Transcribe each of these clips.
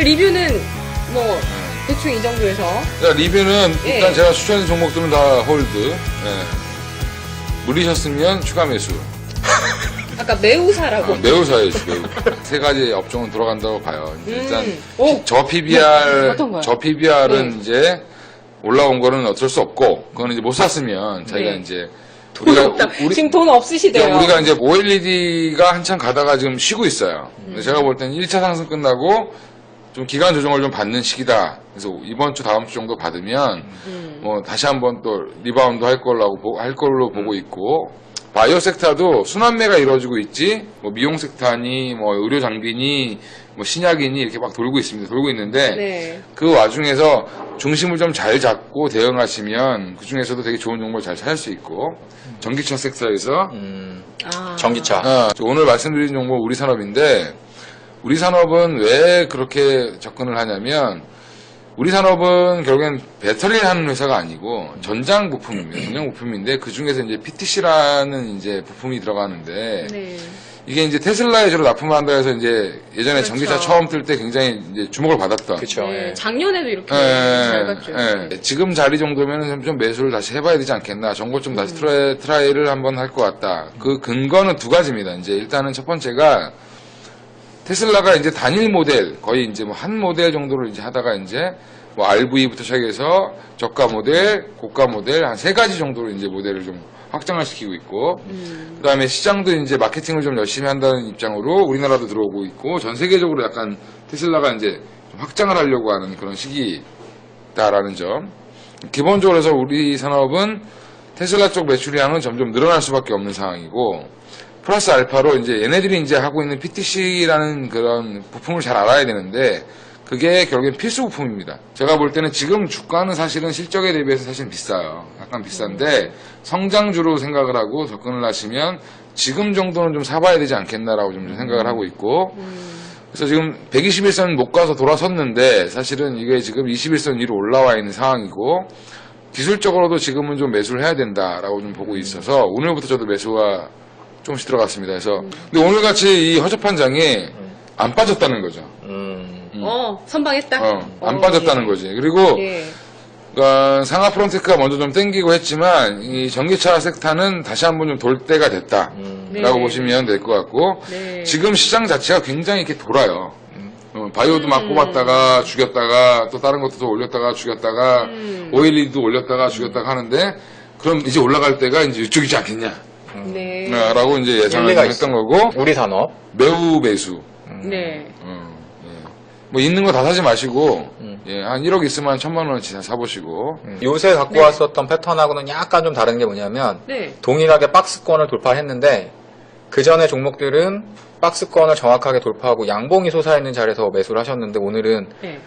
리뷰는 뭐 대충 이 정도에서. 자, 리뷰는 예. 일단 제가 추천한 종목들은 다 홀드. 예. 물리셨으면 추가 매수. 아까 매우 사라고. 매우 사야지, 매우. 세 가지 업종은 돌아간다고 봐요. 일단 오. 저 PBR, 어떤 거요? 저 PBR은 네. 이제 올라온 거는 어쩔 수 없고, 그거는 이제 못 샀으면 자기가 네. 이제 돈 없다. 지금 돈 없으시대요. 우리가 이제 OLED가 한참 가다가 지금 쉬고 있어요. 근데 제가 볼 때는 1차 상승 끝나고 좀 기간 조정을 좀 받는 시기다. 그래서 이번 주 다음 주 정도 받으면 뭐 다시 한번 또 리바운드 할 걸로 보고 있고, 바이오 섹터도 순환매가 이루어지고 있지. 뭐 미용 섹터니 뭐 의료 장비니 뭐 신약이니 이렇게 막 돌고 있는데 네. 그 와중에서 중심을 좀 잘 잡고 대응하시면 그 중에서도 되게 좋은 종목을 잘 찾을 수 있고, 전기차 섹터에서 아. 전기차. 오늘 말씀드린 종목 우리산업인데, 우리산업은 왜 그렇게 접근을 하냐면, 우리산업은 결국엔 배터리를 하는 회사가 아니고 전장 부품입니다. 전장 부품인데 그 중에서 이제 PTC라는 이제 부품이 들어가는데, 네. 이게 이제 테슬라에 주로 납품을 한다 해서 이제 예전에 그렇죠. 전기차 처음 뜰 때 굉장히 이제 주목을 받았던. 그쵸. 네. 예. 작년에도 이렇게 잘 갔죠. 지금 자리 정도면 좀 매수를 다시 해봐야 되지 않겠나. 정보 좀 다시 트라이를 한번 할 것 같다. 그 근거는 두 가지입니다. 이제 일단은 첫 번째가 테슬라가 이제 단일 모델, 거의 이제 뭐 한 모델 정도를 이제 하다가 이제 뭐 RV부터 시작해서 저가 모델, 고가 모델 한 세 가지 정도로 이제 모델을 좀 확장을 시키고 있고, 그 다음에 시장도 이제 마케팅을 좀 열심히 한다는 입장으로 우리나라도 들어오고 있고, 전 세계적으로 약간 테슬라가 이제 좀 확장을 하려고 하는 그런 시기다라는 점. 기본적으로 해서 우리 산업은 테슬라 쪽 매출량은 점점 늘어날 수밖에 없는 상황이고, 플러스 알파로 이제 얘네들이 이제 하고 있는 PTC라는 그런 부품을 잘 알아야 되는데, 그게 결국엔 필수 부품입니다. 제가 볼 때는 지금 주가는 사실은 실적에 대비해서 사실 비싸요. 약간 비싼데 성장주로 생각을 하고 접근을 하시면 지금 정도는 좀 사봐야 되지 않겠나라고 좀 생각을 하고 있고, 그래서 지금 121선 못 가서 돌아섰는데 사실은 이게 지금 21선 위로 올라와 있는 상황이고, 기술적으로도 지금은 좀 매수를 해야 된다라고 좀 보고 있어서 오늘부터 저도 매수가 조금씩 들어갔습니다. 그래서 근데 오늘같이 이 허접한 장이 안 빠졌다는 거죠. 선방했다. 안 빠졌다는 거지. 그리고 네. 상하 프론테크가 먼저 좀 땡기고 했지만 이 전기차 섹터는 다시 한번 좀 돌 때가 됐다라고 네. 보시면 될 것 같고, 네. 지금 시장 자체가 굉장히 이렇게 돌아요. 바이오도 막 뽑았다가 죽였다가 또 다른 것도 또 올렸다가 죽였다가 OLED도 올렸다가 죽였다가 하는데, 그럼 이제 올라갈 때가 이제 이쪽이지 않겠냐 네. 라고 이제 예상을 일리가 했던 있어. 거고, 우리 산업. 매우 매수. 네. 뭐 있는 거 다 사지 마시고, 한 1억 있으면 1,000만 원어치 사보시고. 요새 갖고 네. 왔었던 패턴하고는 약간 좀 다른 게 뭐냐면, 네. 동일하게 박스권을 돌파했는데, 그 전에 종목들은 박스권을 정확하게 돌파하고 양봉이 솟아있는 자리에서 매수를 하셨는데, 오늘은 네.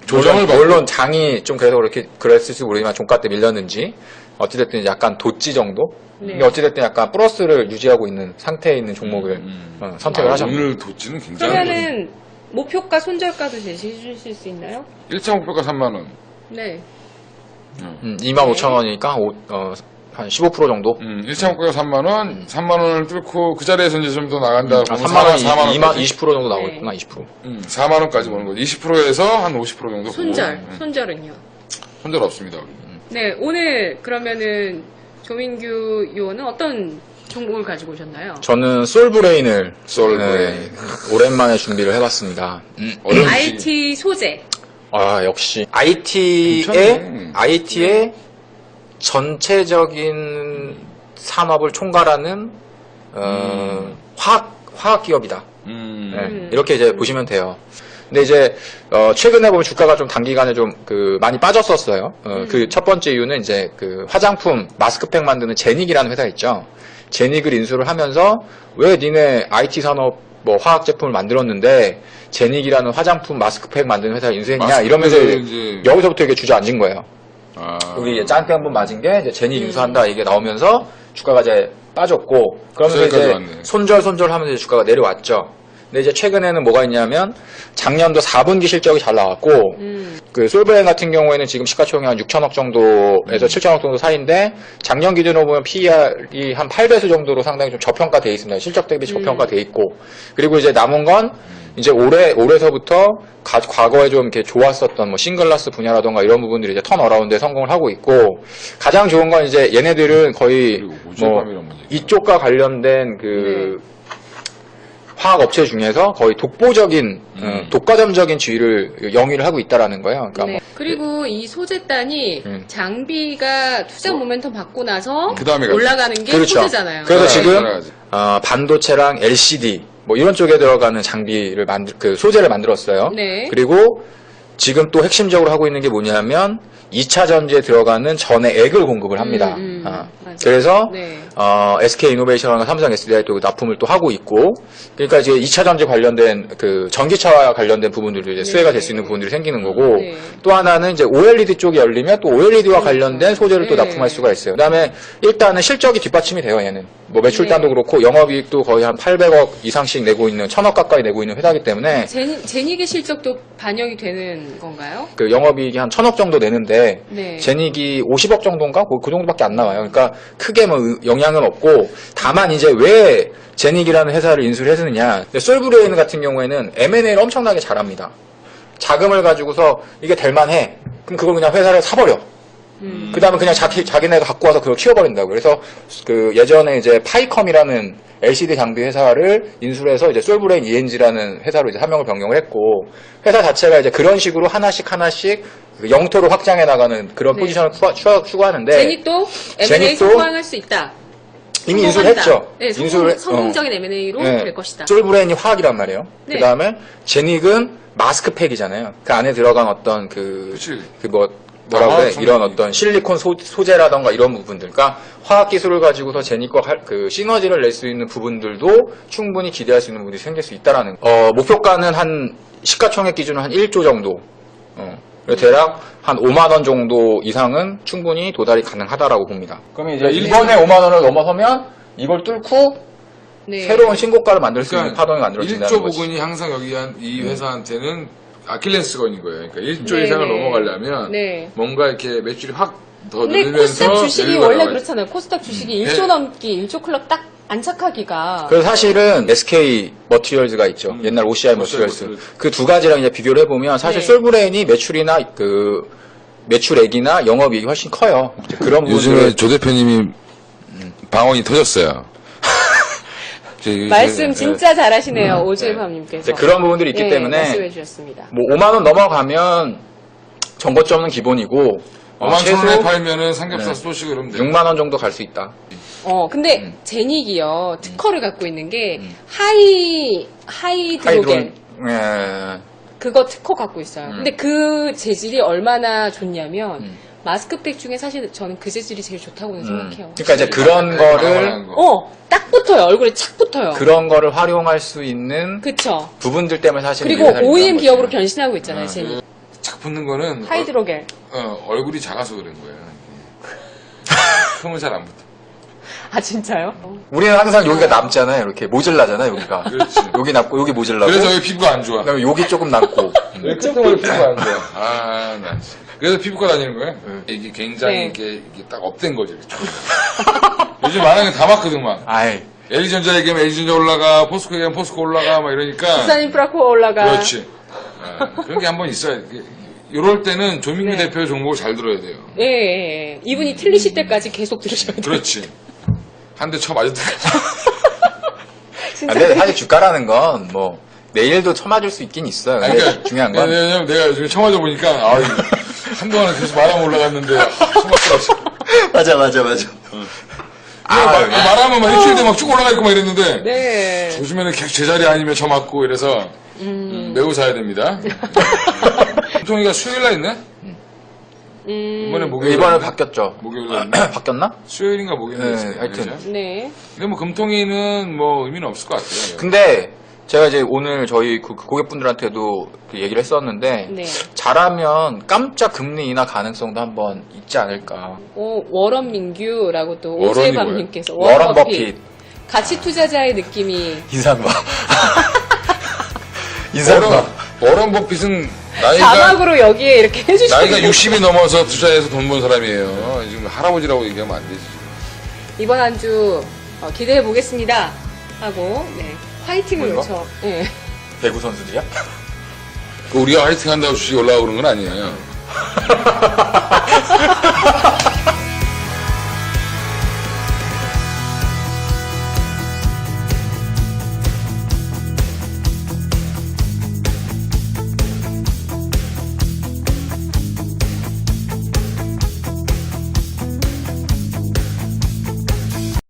조정을 물론 장이 좀 그래서 그렇게 그랬을지 모르지만 종가 때 밀렸는지 어찌됐든 약간 도치 정도. 네. 근데 어찌됐든 약간 플러스를 유지하고 있는 상태에 있는 종목을 선택을 하셨네요. 오늘 도치는 굉장히. 그러면은 목표가 손절가도 제시해 주실 수 있나요? 1차 목표가 3만원. 네. 25,000원이니까 한 15% 정도. 1차 목표가 3만원, 3만원을 뚫고 그 자리에서 이제 좀 더 나간다. 3만원, 4만원. 20% 정도 네. 나오겠구나, 20%. 4만원까지 보는 거죠. 20%에서 한 50% 정도. 손절. 보고. 손절은요? 손절 없습니다. 우리. 네. 오늘 그러면은 조민규 의원은 어떤 종목을 가지고 오셨나요? 저는 솔브레인을 솔브레인. 오랜만에 준비를 해봤습니다. 어려운 IT 소재. 아, 역시 괜찮네. IT의 전체적인 산업을 총괄하는 화학 기업이다. 네, 이렇게 이제 보시면 돼요. 근데 이제 최근에 보면 주가가 좀 단기간에 좀 많이 빠졌었어요. 그 첫 번째 이유는 이제 그 화장품 마스크팩 만드는 제닉이라는 회사 있죠. 제닉을 인수를 하면서 왜 니네 IT 산업 뭐 화학 제품을 만들었는데 제닉이라는 화장품 마스크팩 만드는 회사 인수했냐 이러면서 이제 여기서부터 이게 주저앉은 거예요. 여기 이제 아, 짱땡 한번 맞은 게 이제 제닉 인수한다 이게 나오면서 주가가 이제 빠졌고, 그러면서 여기까지 이제 왔네. 손절 하면서 이제 주가가 내려왔죠. 근데 이제 최근에는 뭐가 있냐면 작년도 4분기 실적이 잘 나왔고, 그 솔브레인 같은 경우에는 지금 시가총액 한 6천억 정도에서 7천억 정도 사이인데 작년 기준으로 보면 PER이 한 8배수 정도로 상당히 좀 저평가돼 있습니다. 실적 대비 저평가돼 있고, 그리고 이제 남은 건 이제 올해서부터 과거에 좀 이렇게 좋았었던 뭐 싱글라스 분야라던가 이런 부분들이 이제 턴어라운드에 성공을 하고 있고, 가장 좋은 건 이제 얘네들은 거의 그리고 뭐 오죽감이란 문제죠. 이쪽과 관련된 그 화학 업체 중에서 거의 독보적인 독과점적인 지위를 영위를 하고 있다라는 거예요. 그러니까 네. 뭐 그리고 이 소재단이 장비가 투자 모멘텀 받고 나서 그다음에 가죠. 올라가는 게 그렇죠. 소재잖아요. 그래서 따라가지, 지금 따라가지. 반도체랑 LCD 뭐 이런 쪽에 들어가는 장비를 그 소재를 만들었어요. 네. 그리고 지금 또 핵심적으로 하고 있는 게 뭐냐면 2차 전지에 들어가는 전해 액을 공급을 합니다. 맞아요. 그래서 네. SK 이노베이션과 삼성 SDI 또 납품을 또 하고 있고, 그러니까 이제 2차 전지 관련된 그 전기차와 관련된 부분들도 이제 수혜가 될 수 있는 부분들이 생기는 거고, 네. 또 하나는 이제 OLED 쪽이 열리면 또 OLED와 관련된 소재를 또 네. 납품할 수가 있어요. 그다음에 일단은 실적이 뒷받침이 돼요, 얘는. 뭐 매출단도 네. 그렇고 영업이익도 거의 한 800억 이상씩 내고 있는, 1000억 가까이 내고 있는 회사이기 때문에 제닉의 실적도 반영이 되는 건가요? 그 영업이익이 한 1000억 정도 내는데 네. 제닉이 50억 정도인가? 그 정도밖에 안 나와요. 그러니까 크게 뭐 영향은 없고, 다만 이제 왜 제닉이라는 회사를 인수를 했느냐. 솔브레인 같은 경우에는 M&A를 엄청나게 잘합니다. 자금을 가지고서 이게 될만해. 그럼 그걸 그냥 회사를 사버려. 그 다음에 그냥 자기네가 갖고 와서 그걸 키워버린다고. 그래서 그 예전에 이제 파이컴이라는 LCD 장비 회사를 인수를 해서 이제 솔브레인 ENG라는 회사로 이제 사명을 변경을 했고, 회사 자체가 이제 그런 식으로 하나씩 그 영토를 확장해 나가는 그런 네. 포지션을 추구하는데, 제닉도 M&A 제닉도 성공할 수 있다. 이미 인수를 했죠. 네, 성공적인 M&A로 될 것이다. 솔브레인이 화학이란 말이에요. 네. 그 다음에 제닉은 마스크팩이잖아요. 그 안에 들어간 어떤 그치. 뭐라고 화학 해? 이런 성분이. 어떤 실리콘 소재라던가 이런 부분들. 그러니까 화학 기술을 가지고서 제닉과 그 시너지를 낼 수 있는 부분들도 충분히 기대할 수 있는 부분이 생길 수 있다라는. 목표가는 한 시가총액 기준으로 한 1조 정도. 그래서 대략 한 5만 원 정도 이상은 충분히 도달이 가능하다라고 봅니다. 그러면 이제 일본의 5만 원을 넘어서면 이걸 뚫고 네. 새로운 신고가를 만들 수 있는 파동이 만들어진다는 1조 거지. 부분이 항상 여기 이 회사한테는 아킬레스건인 거예요. 그러니까 1조 네, 이상을 네. 넘어가려면 네. 뭔가 이렇게 매출이 확 더 근데 늘면서 코스닥 주식이 여유가 원래 나와야지. 그렇잖아요. 코스닥 주식이 네. 1조 넘기, 1조 클럽 딱 안착하기가. 그래서 사실은 SK 머티리얼즈가 있죠. 옛날 OCI 머티리얼즈. 머티리얼즈. 그 두 가지랑 이제 비교를 해보면 사실 네. 솔브레인이 매출이나 그 매출액이나 영업이익이 훨씬 커요. 이제 그런 요즘에 부분들. 조 대표님이 방언이 터졌어요. 말씀 진짜 잘하시네요. 오재범님께서. 이제 그런 부분들이 있기 네, 때문에 말씀해 주셨습니다. 뭐 5만 원 넘어가면 정보점은 기본이고 5만 최소 천 원에 팔면은 삼겹살 네. 소식 그러면 돼요. 6만 원 정도 갈 수 있다. 근데 제닉이요 특허를 갖고 있는 게 하이드로겐 하이드론. 예. 그거 특허 갖고 있어요. 근데 그 재질이 얼마나 좋냐면 마스크팩 중에 사실 저는 그 재질이 제일 좋다고는 생각해요. 그러니까 이제 그런 거를 딱 붙어요. 얼굴에 착 붙어요. 그런 거를 활용할 수 있는 그쵸. 부분들 때문에 사실 그리고 OEM 기업으로 변신하고 있잖아요. 제닉. 착 붙는 거는 하이드로겔. 얼굴이 작아서 그런 거예요. 형은 잘 안 붙어. 아 진짜요? 우리는 항상 여기가 남잖아요. 이렇게 모질라잖아요. 여기가. 그렇지. 여기 남고 여기 모질라고. 그래서 여기 피부가 안 좋아. 그다음에 여기 조금 남고. 왜 끝머리 피부가 안 좋아? 아, 나 진짜. 그래서 피부과 다니는 거예요? 이게 굉장히 네. 이게 딱 업된 거지. 이렇게. 요즘 많은 게 다 맞거든, 막. 아이. LG전자 얘기하면 LG전자 올라가, 포스코 얘기하면 포스코 올라가, 막 이러니까. 부산 인프라코어 올라가. 그렇지. 그런 게 한 번 있어야 돼. 이럴 때는 조민규 네. 대표의 종목을 잘 들어야 돼요. 예, 예, 예. 이분이 틀리실 때까지 계속 들으셔야 돼요. 그렇지. 한 대 쳐 맞을 때. 진짜. 근데 사실 주가라는 건 뭐 내일도 쳐맞을 수 있긴 있어요. 근데 중요한 건 왜냐면 내가 요즘에 처맞아 보니까, 한동안은 계속 말하면 올라갔는데, 처맞더라고. 맞아. 말하면 막 일주일에 막 쭉 올라가 있고 막 이랬는데, 네. 요즘에는 계속 제자리 아니면 쳐 맞고 이래서, 매우 사야 됩니다. 금통이가 수요일날 있네? 이번에 목요일. 이번에 바뀌었죠. 목요일날 있네? 바뀌었나? 수요일인가 목요일날 네, 있어요. 하여튼. 그죠? 네. 근데 뭐 금통이는 뭐 의미는 없을 것 같아요. 근데 제가 이제 오늘 저희 그 고객분들한테도 그 얘기를 했었는데 네. 잘하면 깜짝 금리 인하 가능성도 한번 있지 않을까. 워런 민규라고 또 워런이 오재범님께서 워런 버핏. 가치 투자자의 느낌이 인상 봐. 인상 봐. 워런 버핏은 나이가 자막으로 여기에 이렇게 해주시는 나이가 60이 넘어서 투자해서 돈 번 사람이에요. 지금 할아버지라고 얘기하면 안 되지. 이번 한 주 기대해 보겠습니다 하고 네 화이팅을 뭔가? 외쳐 네. 배구 선수들이야? 우리가 화이팅 한다고 주식이 올라오는 건 아니에요.